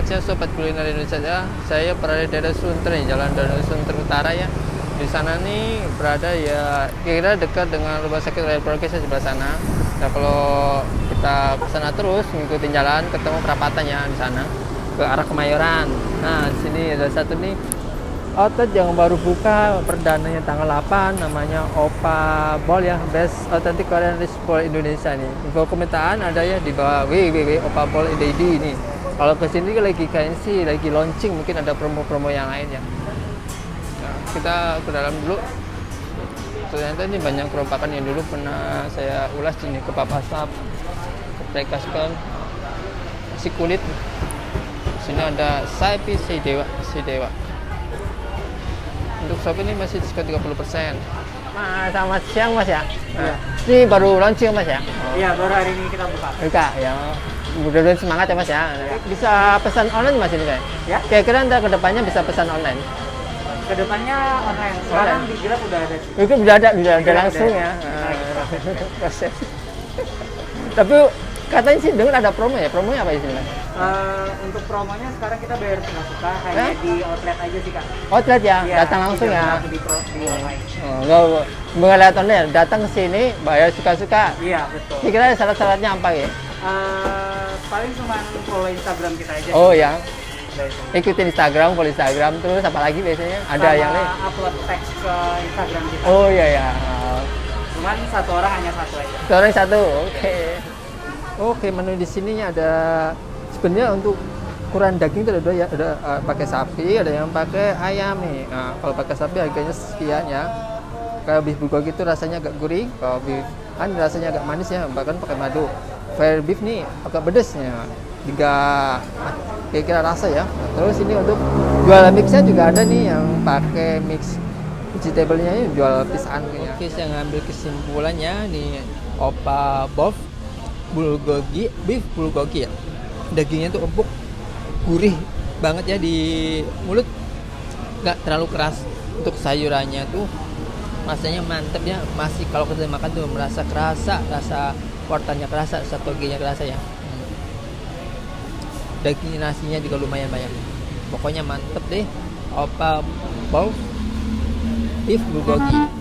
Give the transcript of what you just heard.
siang Sobat Kuliner Indonesia. Saya berada di daerah Sunter nih, Jalan Daerah Sunter Utara ya. Di sana nih berada ya kira dekat dengan Rumah Sakit Royal Progress sebelah sana. Nah kalau kita ke sana terus ngikutin jalan ketemu perapatan ya di sana ke arah Kemayoran. Nah di sini ada satu nih outlet yang baru buka perdananya tanggal 8, namanya Opa Ball ya, Best Authentic Korean Rich Ball Indonesia nih. Info komentar ada ya di bawah www.opaball.id ini. Kalau kesini lagi kayaknya sih lagi launching, mungkin ada promo-promo yang lain ya. Nah, kita ke dalam dulu. Ternyata ini banyak kerompakan yang dulu pernah saya ulas ini ke Papasap, ke Prekaskan, si kulit. Sini ada Saipi si Dewa. Untuk shop ini masih diskon 30%. Mas, selamat siang Mas ya. Nah, ini baru launching Mas ya? Iya, baru hari ini kita buka. Buka ya. Mudah-mudahan semangat ya Mas ya. Bisa pesan online Mas ini kayak? Ya. Kira-kira ntar kedepannya bisa pesan online? Kedepannya online. Sekarang di Grab udah ada. Itu udah ada langsung ya. Proses. Tapi katanya sih dengar ada promo ya. Promonya apa sih Mas? Untuk promonya sekarang kita bayar setengah suka, hanya di outlet aja sih Kak. Outlet ya, Iya, datang langsung tidak ya. berlaku di online. Enggak lihat online, datang ke sini bayar suka-suka. Iya, betul. Kira-kira syarat-syaratnya apa ya? Paling cuma follow Instagram kita aja. Oh ya, Udah itu. ikutin Instagram, follow Instagram, terus apa lagi biasanya? Ada Sama yang lain? upload teks ke Instagram kita. Oh iya ya. Cuman satu orang hanya satu aja. Orang satu, oke. Oke, menu di sininya ada sebenarnya untuk ukuran daging itu ada pakai sapi, ada yang pakai ayam nih. Nah, kalau pakai sapi harganya sekian ya. Kalau beef bulgogi itu rasanya agak gurih, kalau beef rasanya agak manis ya, bahkan pakai madu. Fair beef nih agak pedesnya. Tiga kira-kira rasa ya. Nah, terus ini untuk jual mixnya juga ada nih yang pakai mix vegetable-nya ini jual pisang ya. Oke, saya ngambil kesimpulannya nih Opa Bof bulgogi, beef bulgogi ya. Dagingnya tuh empuk, gurih banget ya di mulut, nggak terlalu keras. Untuk sayurannya tuh rasanya mantep ya, masih kalau kita makan tuh merasa kerasa, rasa wortelnya kerasa, rasa togenya kerasa ya. Daging nasinya juga lumayan banyak, pokoknya mantep deh. Opa Bow beef bulgogi.